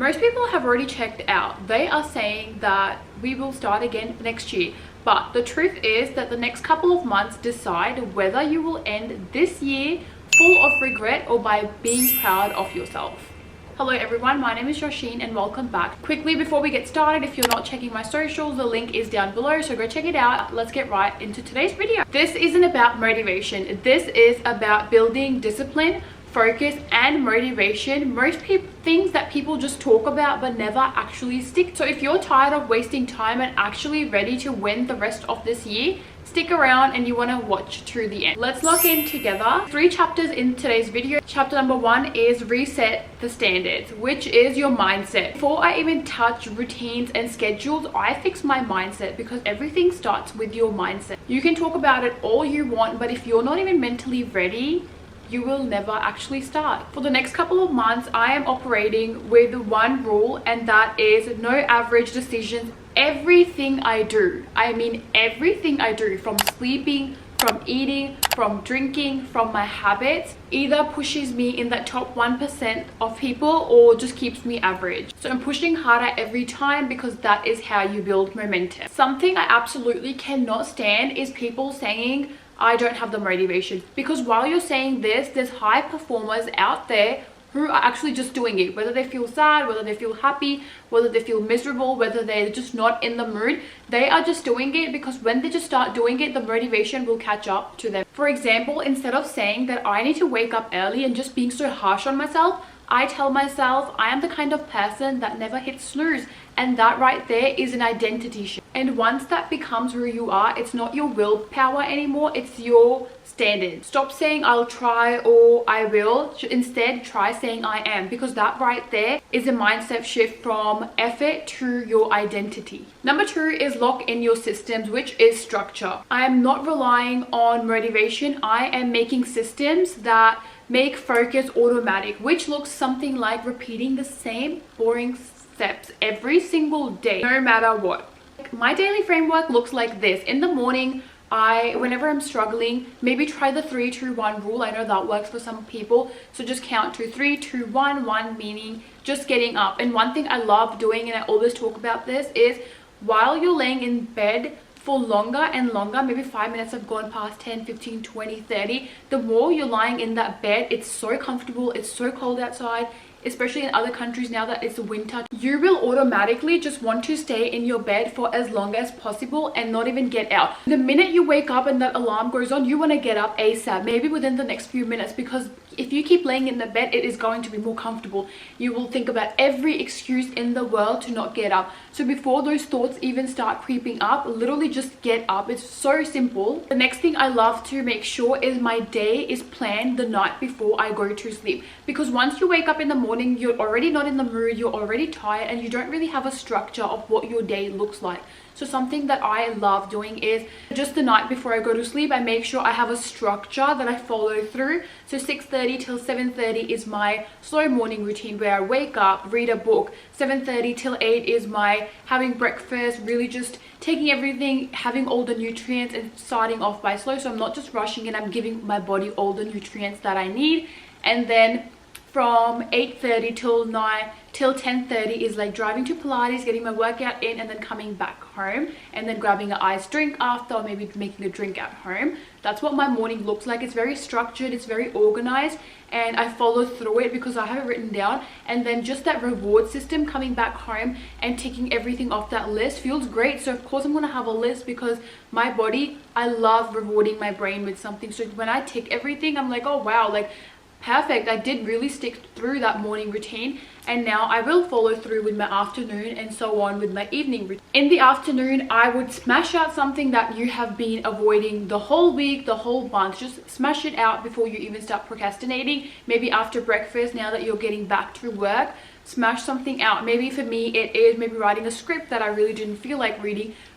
Most people have already checked out. They are saying that we will start again next year. But the truth is that the next couple of months decide whether you will end this year full of regret or by being proud of yourself. Hello everyone, my name is Josheen and welcome back. Quickly before we get started, if you're not checking my socials, the link is down below, so go check it out. Let's get right into today's video. This isn't about motivation. This is about building discipline, focus and motivation. Most things that people just talk about but never actually stick. So if you're tired of wasting time and actually ready to win the rest of this year, stick around and you want to watch through the end. Let's lock in together. 3 chapters in today's video. Chapter number 1 is reset the standards, which is your mindset. Before I even touch routines and schedules, I fix my mindset because everything starts with your mindset. You can talk about it all you want, but if you're not even mentally ready, you will never actually start. For the next couple of months, I am operating with one rule, and that is no average decisions. Everything I do, I mean everything I do, from sleeping, from eating, from drinking, from my habits, either pushes me in that top 1% of people or just keeps me average. So I'm pushing harder every time because that is how you build momentum. Something I absolutely cannot stand is people saying, I don't have the motivation. Because while you're saying this, there's high performers out there who are actually just doing it. Whether they feel sad, whether they feel happy, whether they feel miserable, whether they're just not in the mood, they are just doing it because when they just start doing it, the motivation will catch up to them. For example, instead of saying that I need to wake up early and just being so harsh on myself, I tell myself I am the kind of person that never hits snooze, and that right there is an identity shift. And once that becomes who you are, it's not your willpower anymore, it's your standard. Stop saying I'll try or I will. Instead, try saying I am, because that right there is a mindset shift from effort to your identity. Number 2 is lock in your systems, which is structure. I am not relying on motivation. I am making systems that make focus automatic, which looks something like repeating the same boring steps every single day, no matter what. My daily framework looks like this. In the morning, whenever I'm struggling, maybe try the 3-2-1 rule. I know that works for some people. So just count to 3-2-1, 1 meaning just getting up. And one thing I love doing, and I always talk about this, is while you're laying in bed for longer and longer, maybe 5 minutes have gone past, 10, 15, 20, 30, the more you're lying in that bed, it's so comfortable, it's so cold outside, especially in other countries now that it's winter, you will automatically just want to stay in your bed for as long as possible and not even get out. The minute you wake up and that alarm goes on, you want to get up ASAP, maybe within the next few minutes, because if you keep laying in the bed, it is going to be more comfortable. You will think about every excuse in the world to not get up. So before those thoughts even start creeping up, literally just get up. It's so simple. The next thing I love to make sure is my day is planned the night before I go to sleep, because once you wake up in the morning, you're already not in the mood, you're already tired, and you don't really have a structure of what your day looks like. So something that I love doing is just the night before I go to sleep, I make sure I have a structure that I follow through. So 6:30 till 7:30 is my slow morning routine where I wake up, read a book. 7:30 till 8 is my having breakfast, really just taking everything, having all the nutrients and starting off by slow. So I'm not just rushing it, I'm giving my body all the nutrients that I need. And then from 8:30 till 10:30 is like driving to Pilates, getting my workout in, and then coming back home, and then grabbing an iced drink after, or maybe making a drink at home. That's what my morning looks like. It's very structured, it's very organized, and I follow through it because I have it written down. And then just that reward system, coming back home and ticking everything off that list, feels great. So of course I'm going to have a list because my body, I love rewarding my brain with something. So when I tick everything, I'm like, oh wow, like perfect, I did really stick through that morning routine, and now I will follow through with my afternoon and so on with my evening routine. In the afternoon, I would smash out something that you have been avoiding the whole week, the whole month. Just smash it out before you even start procrastinating. Maybe after breakfast, now that you're getting back to work, smash something out. Maybe for me it is maybe writing a script that I really didn't feel like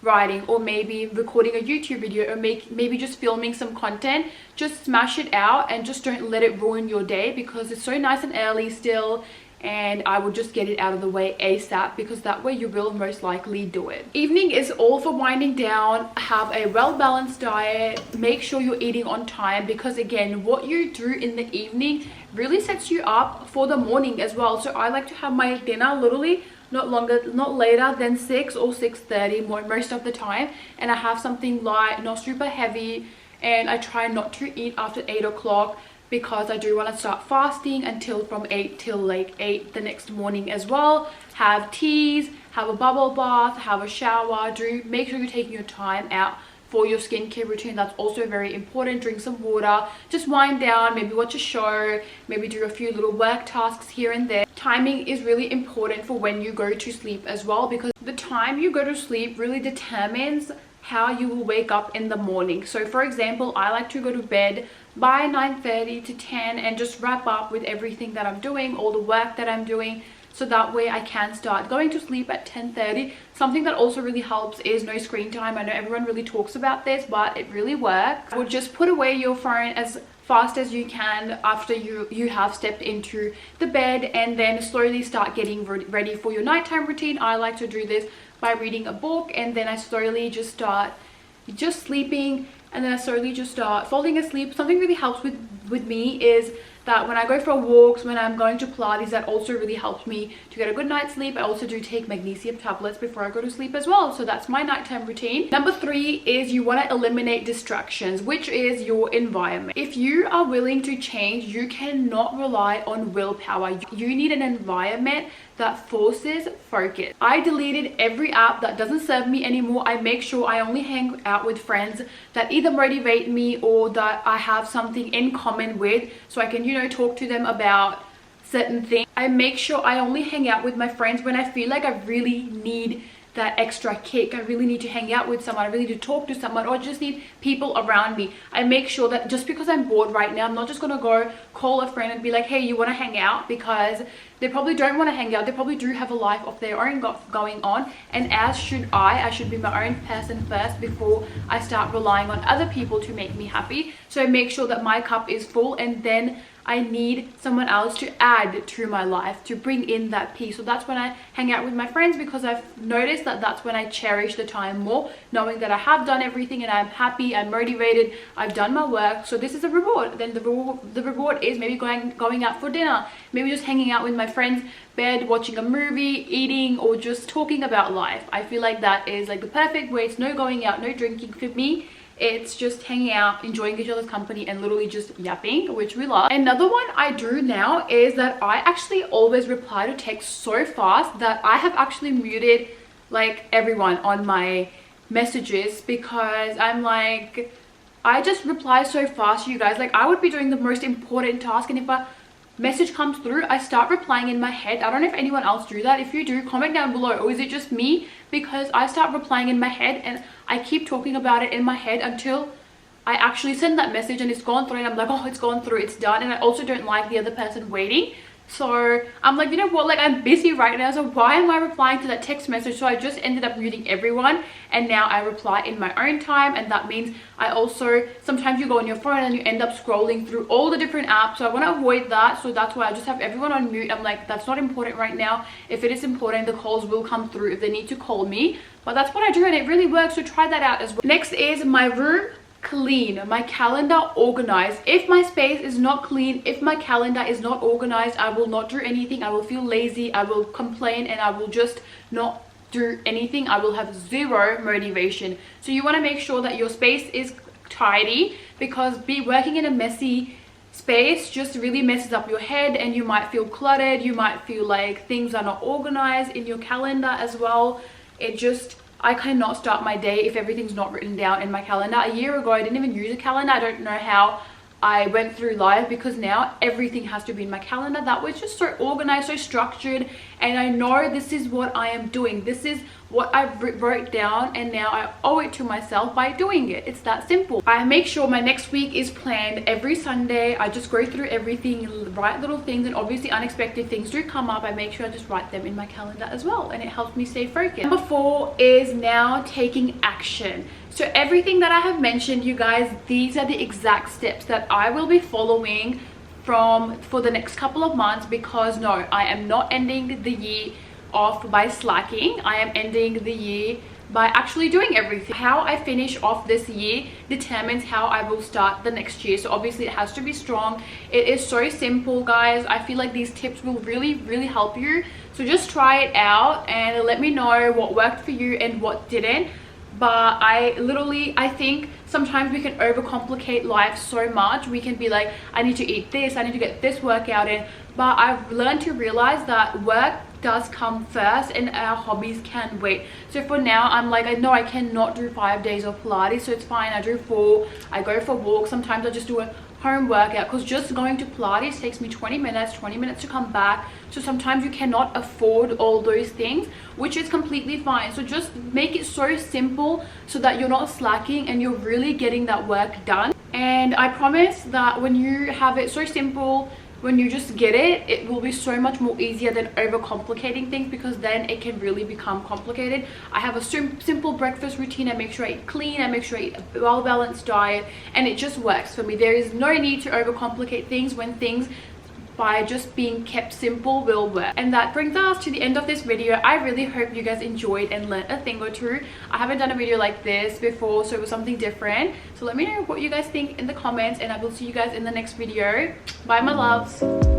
writing, or maybe recording a YouTube video, or maybe just filming some content. Just smash it out and just don't let it ruin your day, because it's so nice and early still, and I will just get it out of the way ASAP, because that way you will most likely do it. Evening is all for winding down. Have a well-balanced diet, make sure you're eating on time, because again, what you do in the evening really sets you up for the morning as well. So I like to have my dinner literally not later than 6 or 6:30 most of the time, and I have something light, not super heavy, and I try not to eat after 8 o'clock because I do want to start fasting until from 8 till like 8 the next morning as well. Have teas, have a bubble bath, have a shower. Do make sure you're taking your time out for your skincare routine. That's also very important. Drink some water, just wind down, maybe watch a show, maybe do a few little work tasks here and there. Timing is really important for when you go to sleep as well, because the time you go to sleep really determines how you will wake up in the morning. So for example, I like to go to bed by 9:30 to 10 and just wrap up with everything that I'm doing, all the work that I'm doing, so that way I can start going to sleep at 10:30. Something that also really helps is no screen time. I know everyone really talks about this, but it really works. I would just put away your phone as fast as you can after you have stepped into the bed, and then slowly start getting ready for your nighttime routine. I like to do this by reading a book, and then I slowly just start sleeping, and then I slowly just start falling asleep. Something really helps with me is that when I go for walks, when I'm going to Pilates, that also really helps me to get a good night's sleep. I also do take magnesium tablets before I go to sleep as well. So that's my nighttime routine. Number 3 is you want to eliminate distractions, which is your environment. If you are willing to change, you cannot rely on willpower. You need an environment that forces focus. I deleted every app that doesn't serve me anymore. I make sure I only hang out with friends that either motivate me or that I have something in common with, so I can, you know, talk to them about certain things. I make sure I only hang out with my friends when I feel like I really need that extra kick. I really need to hang out with someone, I really need to talk to someone, or just need people around me. I make sure that just because I'm bored right now, I'm not just gonna go call a friend and be like, hey, you want to hang out? Because they probably don't want to hang out. They probably do have a life of their own going on, and as should I should be my own person first before I start relying on other people to make me happy. So I make sure that my cup is full, and then I need someone else to add to my life to bring in that peace. So that's when I hang out with my friends, because I've noticed that that's when I cherish the time more, knowing that I have done everything and I'm happy, I'm motivated, I've done my work. So this is a reward. Then the reward is maybe going out for dinner, maybe just hanging out with my friends, bed, watching a movie, eating, or just talking about life. I feel like that is like the perfect way. It's no going out, no drinking for me. It's just hanging out, enjoying each other's company, and literally just yapping, which we love. Another one I do now is that I actually always reply to texts so fast that I have actually muted like everyone on my messages, because I'm like, I just reply so fast, you guys. Like, I would be doing the most important task, and if a message comes through, I start replying in my head. I don't know if anyone else do that. If you do, comment down below. Or is it just me? Because I start replying in my head, and I keep talking about it in my head until I actually send that message and it's gone through, and I'm like, oh, it's gone through, it's done. And I also don't like the other person waiting. So I'm like, you know what, like, I'm busy right now, so why am I replying to that text message? So I just ended up muting everyone, and now I reply in my own time. And that means I also, sometimes you go on your phone and you end up scrolling through all the different apps, so I want to avoid that. So that's why I just have everyone on mute. I'm like, that's not important right now. If it is important, the calls will come through if they need to call me. But that's what I do, and it really works, so try that out as well. Next is my room clean, my calendar organized. If my space is not clean, if my calendar is not organized, I will not do anything. I will feel lazy, I will complain, and I will just not do anything. I will have zero motivation. So you want to make sure that your space is tidy, because working in a messy space just really messes up your head, and you might feel cluttered. You might feel like things are not organized in your calendar as well. I cannot start my day if everything's not written down in my calendar. A year ago, I didn't even use a calendar. I don't know how I went through life, because now everything has to be in my calendar. That was just so organized, so structured, and I know this is what I am doing. This is what I wrote down, and now I owe it to myself by doing it. It's that simple. I make sure my next week is planned every Sunday. I just go through everything, write little things, and obviously unexpected things do come up. I make sure I just write them in my calendar as well, and it helps me stay focused. Number 4 is now taking action. So everything that I have mentioned, you guys, these are the exact steps that I will be following for the next couple of months, because no, I am not ending the year off by slacking. I am ending the year by actually doing everything. How I finish off this year determines how I will start the next year. So obviously it has to be strong. It is so simple, guys. I feel like these tips will really help you. So just try it out and let me know what worked for you and what didn't. But I think sometimes we can overcomplicate life so much. We can be like, I need to eat this, I need to get this workout in. But I've learned to realize that work does come first and our hobbies can wait. So for now, I'm like, I know I cannot do 5 days of Pilates, so it's fine. I do 4. I go for walks. Sometimes I just do a home workout, because just going to Pilates takes me 20 minutes to come back. So sometimes you cannot afford all those things, which is completely fine. So just make it so simple so that you're not slacking and you're really getting that work done. And I promise that when you have it so simple, when you just get it, it will be so much more easier than overcomplicating things, because then it can really become complicated. I have a simple breakfast routine. I make sure I eat clean, I make sure I eat a well-balanced diet, and it just works for me. There is no need to overcomplicate things when things by just being kept simple will work. And that brings us to the end of this video. I really hope you guys enjoyed and learned a thing or two. I haven't done a video like this before, so it was something different. So let me know what you guys think in the comments, and I will see you guys in the next video. Bye, my loves.